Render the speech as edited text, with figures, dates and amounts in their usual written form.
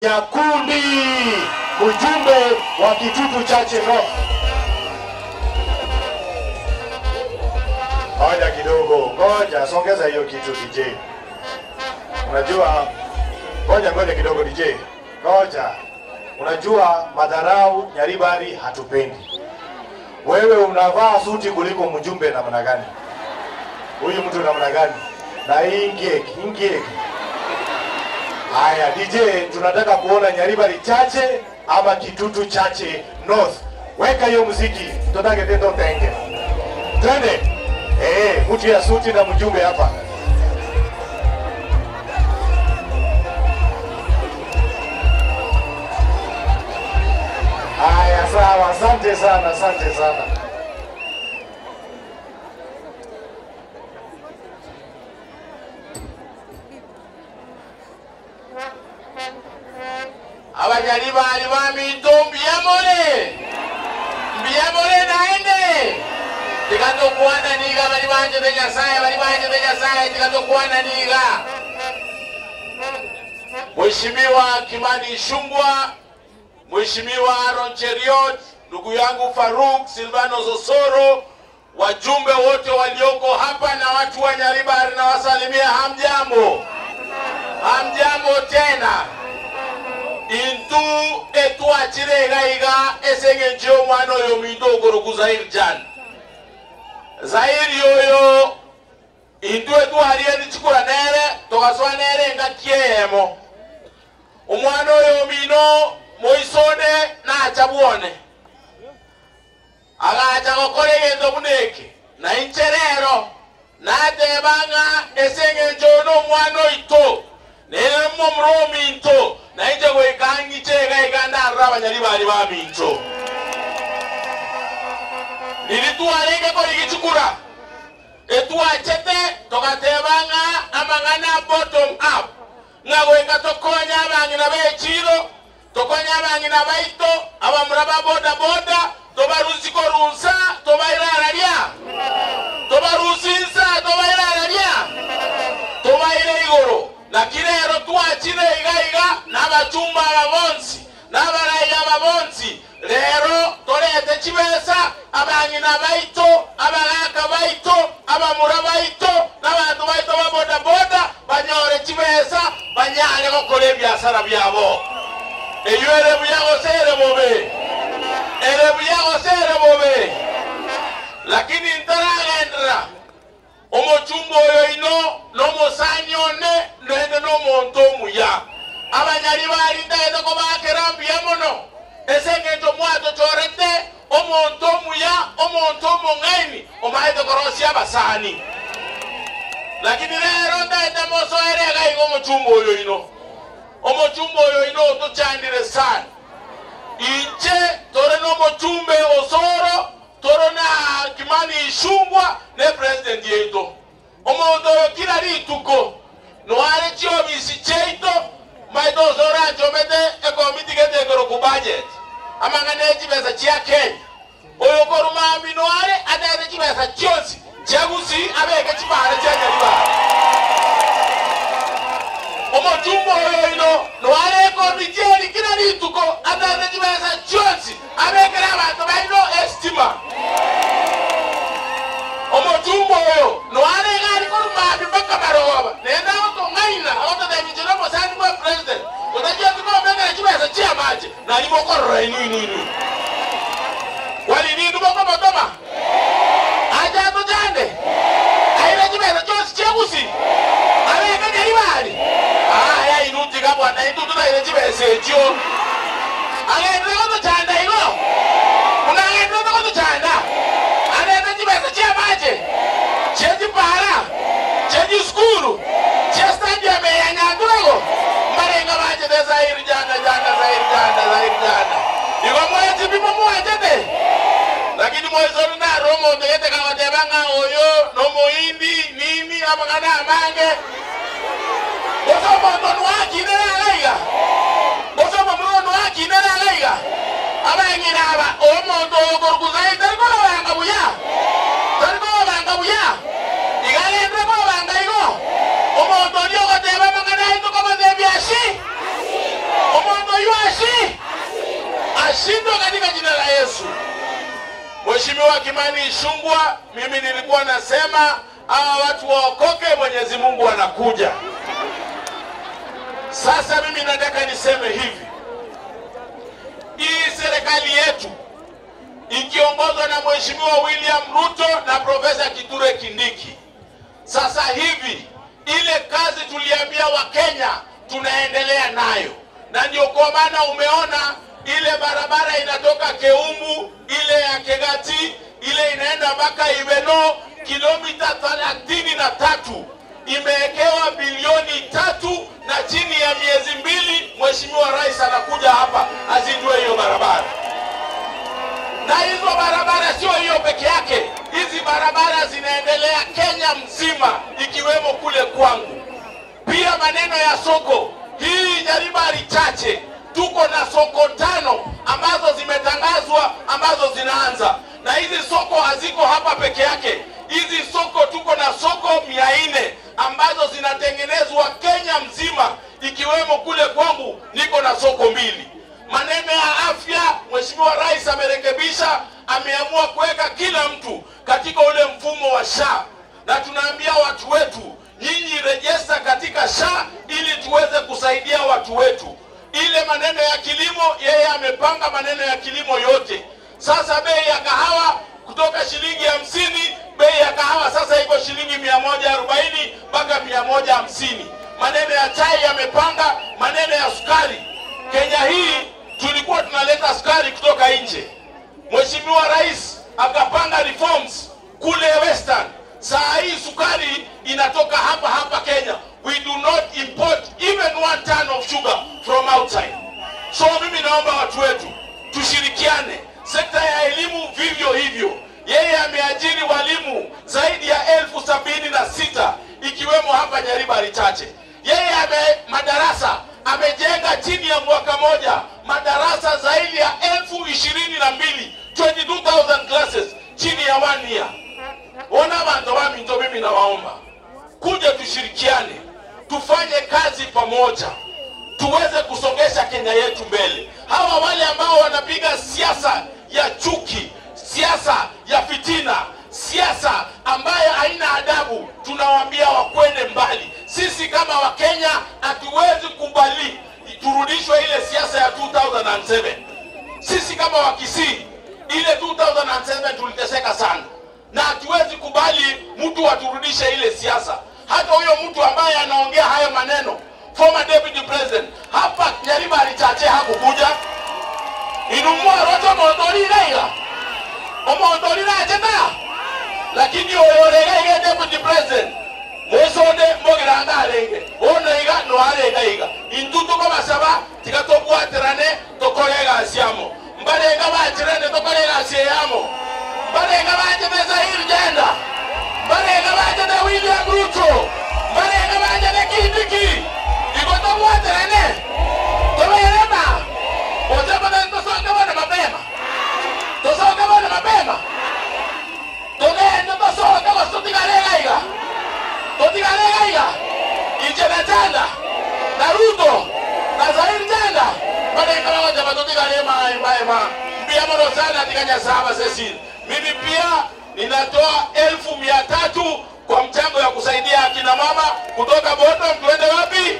Nyakundi, ujumbe wa Kitutu Chache North. Ngoja kidogo, ngoja songeza hiyo kitu DJ. Unajua, ngoja kidogo DJ. Ngoja. Unajua madharau Nyaribari hatupendi. Wewe unavaa suti kuliko mjumbe namna gani? Huyu mtu namna gani? Na ingieki. Haya DJ, tunataka kuona Nyaribari Chache ama Kitutu Chache North. Weka hiyo muziki, tutake tendo tenge. Twende. Mtu ya suti na mjumbe hapa. Haya sawa, asante sana. Abanyaribari bamito mbiyamole naende tikato kuanda niga bali banje de Nyasaye tikato kuanda niga. Mheshimiwa Kimani Ichung'wah, Mheshimiwa Aaron Cheriot, ndugu yangu Faruk Silvano Zosoro, wajumbe wote walioko hapa na watu wa Nyaribari na wasalimia hamjambo. Hamjambo tena. Intu etu achirega iga esenge njo mwana yo midogoro ku Zaire Jan. Zaire yoyo intu etu ariye nichikura nere togaswa nere ngakiemo. Omwana yo mino moisone na achabuone. Agacha gokore gendo muneke na incherero na tebanga esenge njo no mwana ito. Nere momro minto na ije go ikangi chega iganda araba Nyaribari ba minto. Nilitu arenge ko igichukura. Etu achete tokatebanga amangana bottom up. Ngago ikatokonya abangina bechiro, tokonya abangina baito, abamuraba boda, tobaruziko runsa, tobairararia. Tobarusisa, tobairararia. Tobaire igoro. Na kirero tuachire iga n'abachumba ababonsi n'abarayi ababonsi rero torete kibesa abangina baito abagaka baito abamura baito n'abantu baito baboda banyore kibesa banyale gukora ebyasara byabo eyere buyagosere bobe lakini ntaragendera omochumbo oyo ino nomosanyone nende nomonto muya Abanyaribari ndaende ko bakerambiye mono esenge mwato chorete omonto muya omonto mongaini omaite korosi abasani lakini lero ndaende moso erega igo omochumbo oyo ino tuchandire sana inche tore no mochumbe Osoro toro na Kimani Ichung'wah ne president yeto omondo kila rituko no are chiobisi cheito maito zora chomete ekomiti gete goro ku budget amangane chibesa chia Kenya oyo koruma mino are adaye chibesa chionsi chagusi abeke chibare cha Nyaribari omochumbo oyo ino no are ekomiti eri kila rituko adaye chibesa chionsi abeke abantu baino estima omochumbo oyo no are gari koruma bibaka baroba nenda ko ngaina oto de bijiro mosani kwa president utajua tuko mbele chibesa chia maji na limo korora inu wali ni nduko kwa botoma aja to jande aina chibesa chose chegusi ale ka Nyaribari ya inuti ka bwana itu tuta chibesa echo ale nduko to janda ino una nduko to janda ale chibesa chia maji cheji para cheji skuru chestadium ya Nyandugo marenga baje de Zaire jana igo mwaje bipo mwaje lakini mwezo na romo ndete kama tebanga oyo no moindi nini amangana amange boso mondo waki na laiga abangina aba omondo gorguzai tarko banga buya igale ndeko banga igo omondo ndio ko teba mangana ito kama debiashi omo huyu ashindwe katika jina la Yesu. Mheshimiwa Kimani Ichung'wah, mimi nilikuwa nasema hawa watu waokoke, Mwenyezi Mungu anakuja. Sasa mimi nataka niseme hivi. Hii serikali yetu ikiongozwa na Mheshimiwa William Ruto na Profesa Kithure Kindiki, sasa hivi ile kazi tuliambia Wakenya tunaendelea nayo. Na ndio kwa maana umeona ile barabara inatoka Keumbu, ile ya Kegati, ile inaenda mpaka Ibeno, kilomita 33 imewekewa bilioni 3, na chini ya miezi 2 Mheshimiwa Rais anakuja hapa azindue hiyo barabara. Na hizo barabara sio hiyo peke yake, hizi barabara zinaendelea Kenya mzima ikiwemo kule kwangu. Pia maneno ya soko, hii Nyaribari chache tuko na soko 5 ambazo zimetangazwa ambazo zinaanza. Na hizi soko haziko hapa peke yake. Hizi soko tuko na soko 400 ambazo zinatengenezwa Kenya mzima ikiwemo kule kwangu niko na soko 2. Maneno ya afya, Mheshimiwa Rais amerekebisha, ameamua kuweka kila mtu katika ule mfumo wa SHA. Na tunaambia watu wetu, nyinyi rejista katika SHA ili tuweze kusaidia watu wetu. Ile maneno ya kilimo, yeye amepanga maneno ya kilimo yote. Sasa bei ya kahawa kutoka shilingi 50, bei ya kahawa sasa iko shilingi 140 mpaka 150. Maneno ya chai yamepanga, maneno ya sukari. Kenya hii tulikuwa tunaleta sukari kutoka nje. Mheshimiwa Rais akapanga reforms kule Western. Saa hii sukari inatoka hapa Kenya. We do not import even 1 ton of sugar from outside. So mimi naomba watu wetu tushirikiane. Sekta ya elimu vivyo hivyo. Yeye ameajiri walimu zaidi ya 76,000 ikiwemo hapa Nyaribari chache. Yeye madarasa amejenga chini ya mwaka moja madarasa zaidi ya 22,000, 22,000 classes chini ya 1 year. Ona bantu wami, ndo mimi nawaomba kuja tushirikiane, tufanye kazi pamoja, tuweze kusongesha Kenya yetu mbele. Hawa wale ambao wanapiga siasa ya chuki, siasa ya fitina, siasa ambayo haina adabu, tunawaambia wakwende mbali. Sisi kama Wakenya hatuwezi kubali turudishwe ile siasa ya 2007. Sisi kama Wakisii, ile 2007 tuliteseka sana, na hatuwezi kubali mtu aturudishe ile siasa. Hata huyo mtu ambaye anaongea hayo maneno, former deputy president, hapa Nyaribari chache hakukuja. Inumwa roto motorira omotorira ajenda, lakini oyorega deputy president mwesonde mbogiranga alenge ono iga no alega iga intuto ko basaba tikatobwaterane tokorega asiamo mbarenga bachirane tokorega asiamo mbarenga bachemeza hirjenda mbarenga bachede William Ruto mbarenga bachede Kindiki ikotobwaterane tomerema ozeba tosonga bana mapema tosonga bana mapema togenda tosonga basotigalega iga totigalega iga ichena tanda Naruto na Zahir tanda barenga baje batotigalema maema mbiamoro sana tikanya saba sesi. Mimi pia ninatoa 1,300 kwa mchango ya kusaidia akina mama kutoka bottom tuende wapi?